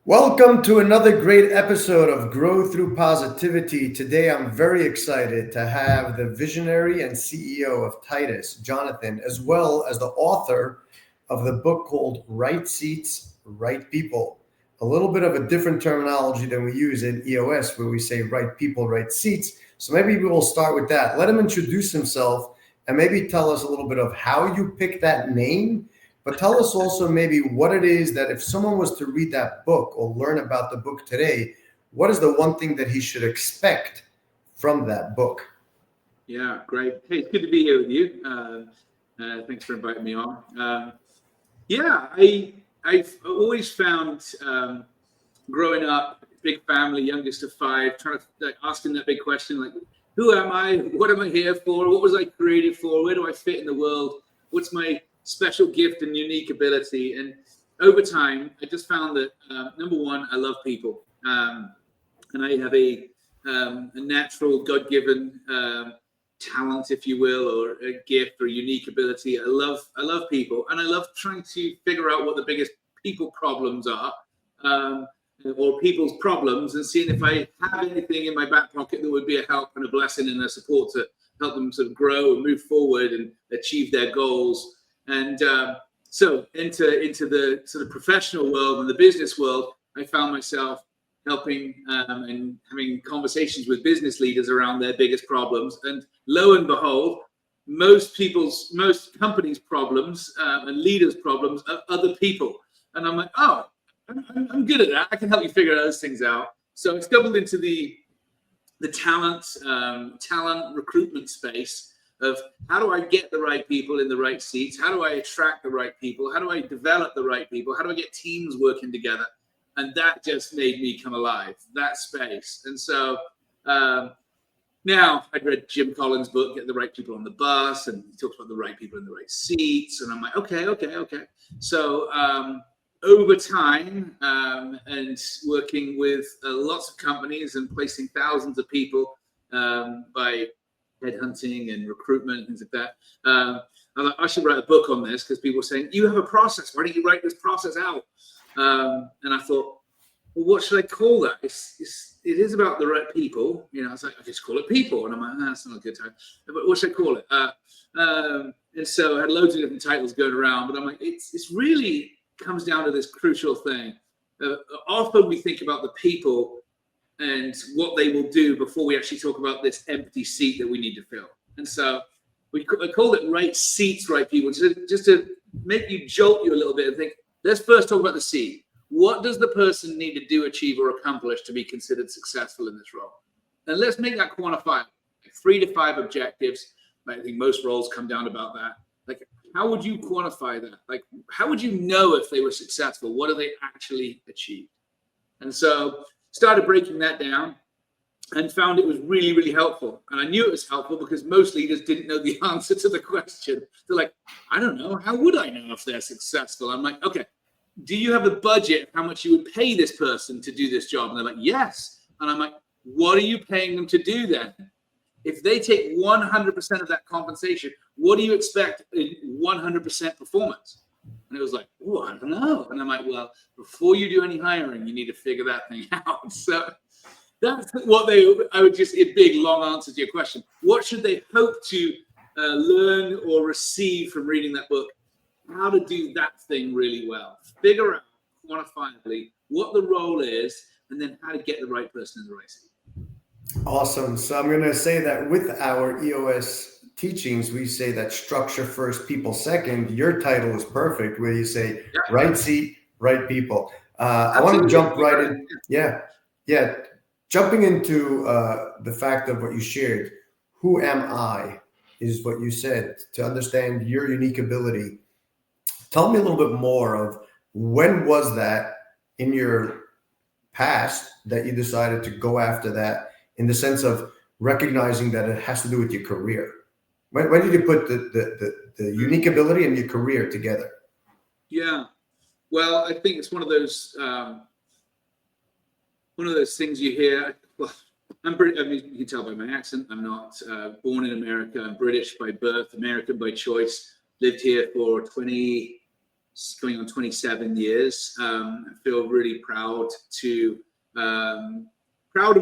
Welcome to another great episode of Grow Through Positivity. Today, I'm very excited to have the visionary and CEO of Titus, Jonathan, as well as the author of the book called Right Seats, Right People. A little bit of a different terminology than we use in EOS, where we say right people, right seats. So maybe we will start with that. Let him introduce himself and maybe tell us a little bit of how you picked that name, but tell us also maybe what it is that if someone was to read that book or learn about the book today, what is the one thing that he should expect from that book? Yeah, great. Hey, it's good to be here with you. Thanks for inviting me on. I've always found growing up, big family, youngest of five, trying to asking that big question like, who am I? What am I here for? What was I created for? Where do I fit in the world? What's my special gift and unique ability? And over time, I just found that number one, I love people, and I have a natural, God-given talent, if you will, or a gift or a unique ability. I love people, and I love trying to figure out what the biggest people problems are, or people's problems, and seeing if I have anything in my back pocket that would be a help and a blessing and a support to help them sort of grow and move forward and achieve their goals. And so into the sort of professional world and the business world, I found myself helping and having conversations with business leaders around their biggest problems. And lo and behold, most companies' problems and leaders' problems are other people. And I'm like, oh, I'm good at that. I can help you figure those things out. So I stumbled into the talent recruitment space of how do I get the right people in the right seats? How do I attract the right people? How do I develop the right people? How do I get teams working together? And that just made me come alive, that space. And so now I'd read Jim Collins' book, Get the Right People on the Bus, and he talks about the right people in the right seats. And I'm like, okay. So over time and working with lots of companies and placing thousands of people by headhunting and recruitment and things like that, I'm like, I should write a book on this because people are saying, you have a process. Why don't you write this process out? And I thought, well, what should I call that? It is about the right people. You know, I was like, I just call it people. And I'm like, that's not a good time. But what should I call it? And so I had loads of different titles going around, but I'm like, it's really comes down to this crucial thing. Often we think about the people and what they will do before we actually talk about this empty seat that we need to fill. And so I called it Right Seats, Right People, just to make you jolt you a little bit and think, let's first talk about the seat. What does the person need to do, achieve, or accomplish to be considered successful in this role? And let's make that quantifiable. Like 3 to 5 objectives. I think most roles come down about that. Like, how would you quantify that? Like, how would you know if they were successful? What do they actually achieve? And so started breaking that down and found it was really, really helpful. And I knew it was helpful because most leaders didn't know the answer to the question. They're like, I don't know. How would I know if they're successful? I'm like, okay, do you have a budget of how much you would pay this person to do this job? And they're like, yes. And I'm like, what are you paying them to do then? If they take 100% of that compensation, what do you expect in 100% performance? And it was like, oh, I don't know. And I'm like, well, before you do any hiring, you need to figure that thing out. So that's what I would just, a big, long answer to your question. What should they hope to learn or receive from reading that book? How to do that thing really well. Figure out quantifiably what the role is, and then how to get the right person in the right seat. Awesome. So I'm going to say that with our EOS teachings, we say that structure first, people second. Your title is perfect, where you say right seat, right people. I want to jump right in. Yeah. Jumping into the fact of what you shared, who am I is what you said, to understand your unique ability. Tell me a little bit more of when was that in your past that you decided to go after that, in the sense of recognizing that it has to do with your career. When did you put the unique ability and your career together? Yeah, well, I think it's one of those things you hear. Well, I'm British. I mean, you can tell by my accent. I'm not born in America. I'm British by birth, American by choice. Lived here for 20 going on 27 years. I feel really proud and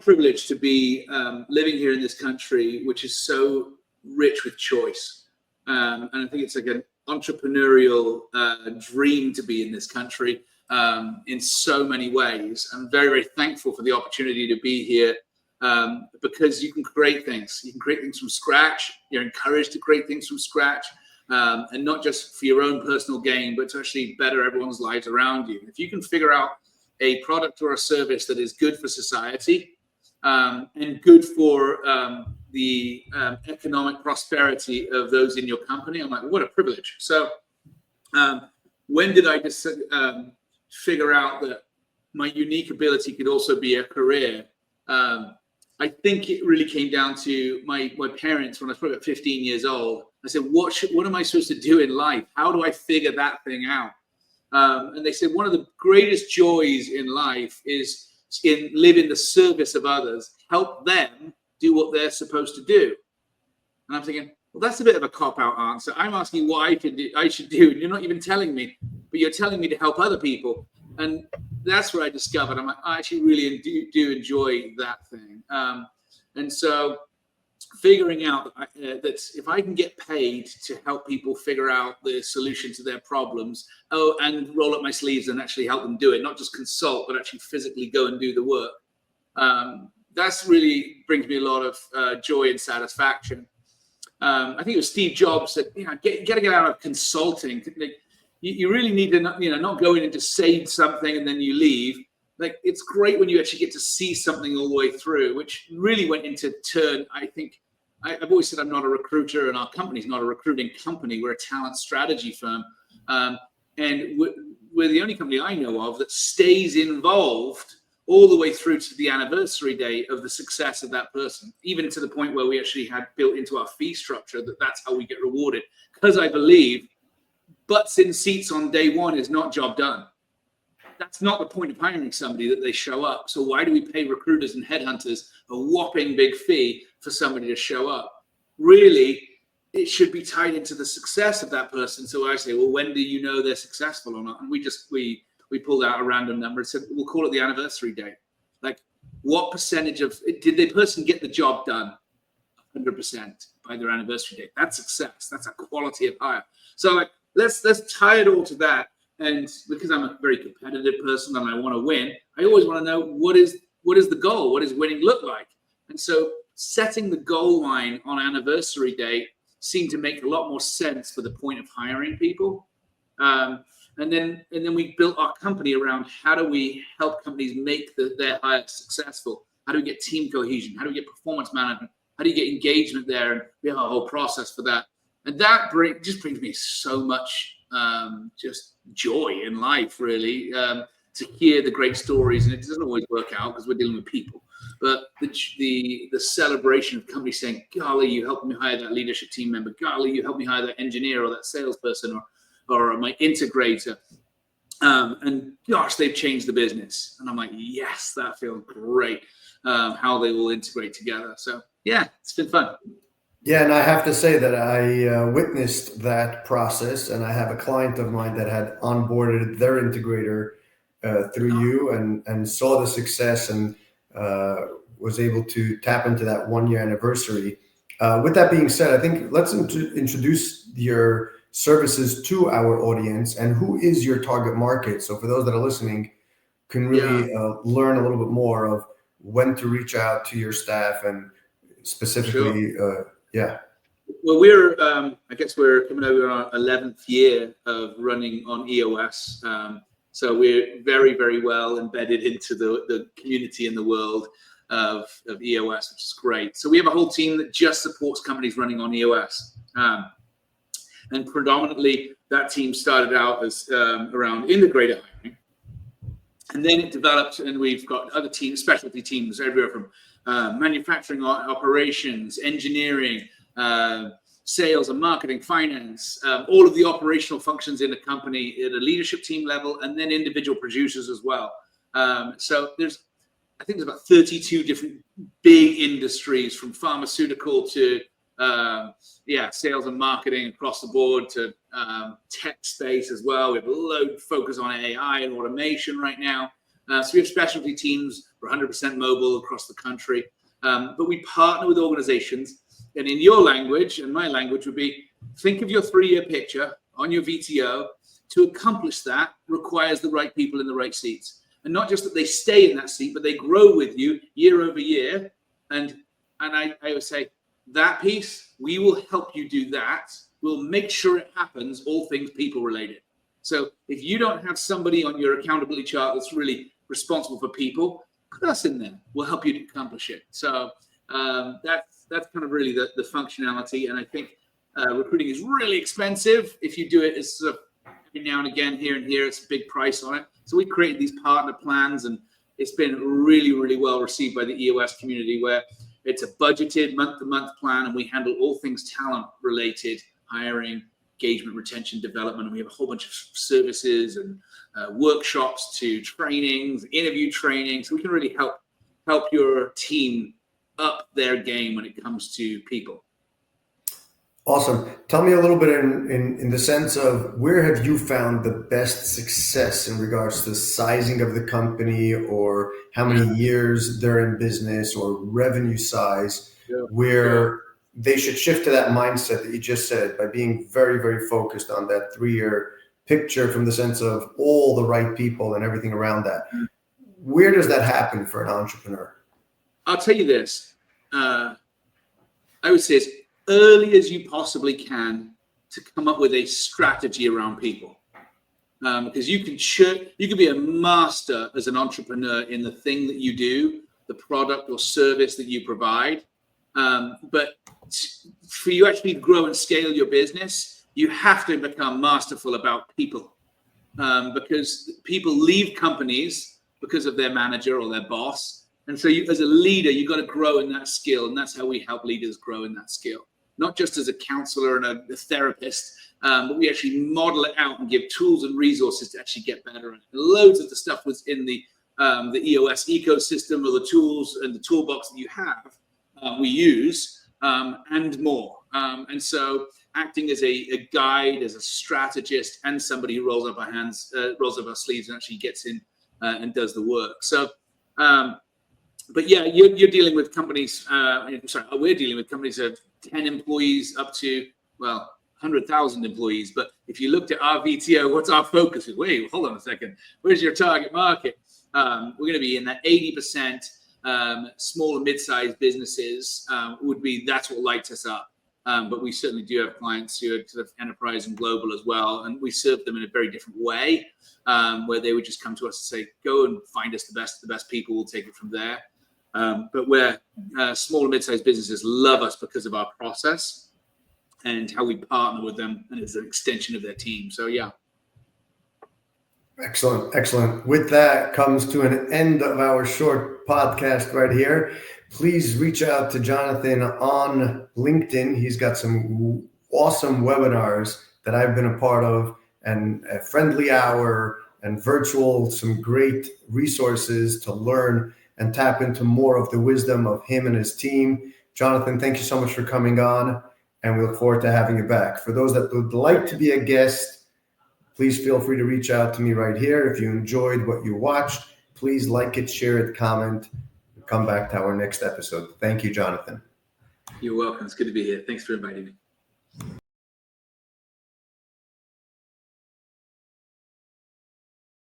privileged to be living here in this country, which is so rich with choice. And I think it's like an entrepreneurial dream to be in this country in so many ways. I'm very, very thankful for the opportunity to be here because you can create things. You can create things from scratch. You're encouraged to create things from scratch. And not just for your own personal gain, but to actually better everyone's lives around you. If you can figure out a product or a service that is good for society and good for the economic prosperity of those in your company, I'm like, what a privilege. So when did I just figure out that my unique ability could also be a career? I think it really came down to my parents when I was probably about 15 years old. I said, what am I supposed to do in life? How do I figure that thing out? And they said, one of the greatest joys in life is live in the service of others, help them do what they're supposed to do. And I'm thinking, well, that's a bit of a cop-out answer. I'm asking what I should do, and you're not even telling me, but you're telling me to help other people. And that's what I discovered. I'm like, I actually really do enjoy that thing. And so figuring out that if I can get paid to help people figure out the solution to their problems, and roll up my sleeves and actually help them do it, not just consult, but actually physically go and do the work, that's really brings me a lot of joy and satisfaction. I think it was Steve Jobs that, got to get out of consulting. You really need to not go in and just say something and then you leave. Like, it's great when you actually get to see something all the way through, which really went into turn. I think I've always said I'm not a recruiter, and our company's not a recruiting company. We're a talent strategy firm. And we're the only company I know of that stays involved all the way through to the anniversary date of the success of that person, even to the point where we actually had built into our fee structure that's how we get rewarded. Because I believe butts in seats on day one is not job done. That's not the point of hiring somebody, that they show up. So why do we pay recruiters and headhunters a whopping big fee for somebody to show up? Really, it should be tied into the success of that person. So I say, well, when do you know they're successful or not? And we pulled out a random number and said, we'll call it the anniversary date. Like, what percentage did the person get the job done? 100% by their anniversary date. That's success. That's a quality of hire. So like, let's tie it all to that. And because I'm a very competitive person and I want to win, I always want to know what is the goal? What does winning look like? And so setting the goal line on anniversary date seemed to make a lot more sense for the point of hiring people. And then we built our company around how do we help companies make their hires successful? How do we get team cohesion? How do we get performance management? How do you get engagement there? And we have a whole process for that. And that just brings me so much just joy in life, really, to hear the great stories. And it doesn't always work out because we're dealing with people. But the celebration of companies saying, golly, you helped me hire that leadership team member. Golly, you helped me hire that engineer or that salesperson or my integrator. And gosh, they've changed the business. And I'm like, yes, that feels great, how they all integrate together. So yeah, it's been fun. Yeah, and I have to say that I witnessed that process, and I have a client of mine that had onboarded their integrator through you and saw the success and was able to tap into that 1 year anniversary. With that being said, I think let's introduce your services to our audience and who is your target market. So for those that are listening, can really learn a little bit more of when to reach out to your staff and specifically. Sure. Well, I guess we're coming over our 11th year of running on EOS. So we're very, very well embedded into the community in the world of EOS, which is great. So we have a whole team that just supports companies running on EOS. And predominantly that team started out as around integrator hiring. And then it developed, and we've got other teams, specialty teams, everywhere from manufacturing operations, engineering, sales and marketing, finance, all of the operational functions in the company at a leadership team level, and then individual producers as well. So I think there's about 32 different big industries, from pharmaceutical to sales and marketing across the board to tech space as well. We have a load focus on AI and automation right now. So we have specialty teams. We're 100% mobile across the country. But we partner with organizations. And in your language, and my language would be, think of your 3-year picture on your VTO. To accomplish that requires the right people in the right seats. And not just that they stay in that seat, but they grow with you year over year. And I would say that piece, we will help you do that. We'll make sure it happens, all things people related. So if you don't have somebody on your accountability chart that's really responsible for people, put us in there. We'll help you to accomplish it. So that's kind of really the functionality. And I think recruiting is really expensive. If you do it as sort of every now and again, here and here, it's a big price on it. So we created these partner plans, and it's been really, really well received by the EOS community, where it's a budgeted month-to-month plan, and we handle all things talent-related, hiring, engagement, retention, development. And we have a whole bunch of services and workshops to trainings, interview training. So we can really help your team up their game when it comes to people. Awesome. Tell me a little bit in the sense of, where have you found the best success in regards to the sizing of the company, or how many years they're in business, or revenue size, where they should shift to that mindset that you just said, by being very, very focused on that 3-year picture from the sense of all the right people and everything around that. Where does that happen for an entrepreneur? I'll tell you this. I would say as early as you possibly can to come up with a strategy around people. Because you can be a master as an entrepreneur in the thing that you do, the product or service that you provide. But for you actually to grow and scale your business, you have to become masterful about people. Because people leave companies because of their manager or their boss. And so you, as a leader, you've got to grow in that skill. And that's how we help leaders grow in that skill. Not just as a counselor and a therapist, but we actually model it out and give tools and resources to actually get better. And loads of the stuff was in the EOS ecosystem, or the tools and the toolbox that you have, we use, and more. And so acting as a guide, as a strategist, and somebody who rolls up our sleeves and actually gets in and does the work. So, but yeah, you're dealing with companies. We're dealing with companies of 10 employees up to 100,000 employees. But if you looked at our VTO, what's our focus? Wait, hold on a second. Where's your target market? We're going to be in that 80% small and mid-sized businesses. That's what lights us up. But we certainly do have clients who are sort of enterprise and global as well, and we serve them in a very different way, where they would just come to us and say, "Go and find us the best people. We'll take it from there." But where small and mid-sized businesses love us because of our process and how we partner with them, and it's an extension of their team. So yeah. Excellent. With that comes to an end of our short podcast right here. Please reach out to Jonathan on LinkedIn. He's got some awesome webinars that I've been a part of, and a friendly hour and virtual, some great resources to learn and tap into more of the wisdom of him and his team. Jonathan, thank you so much for coming on, and we look forward to having you back. For those that would like to be a guest, please feel free to reach out to me right here. If you enjoyed what you watched, please like it, share it, comment, and come back to our next episode. Thank you, Jonathan. You're welcome. It's good to be here. Thanks for inviting me.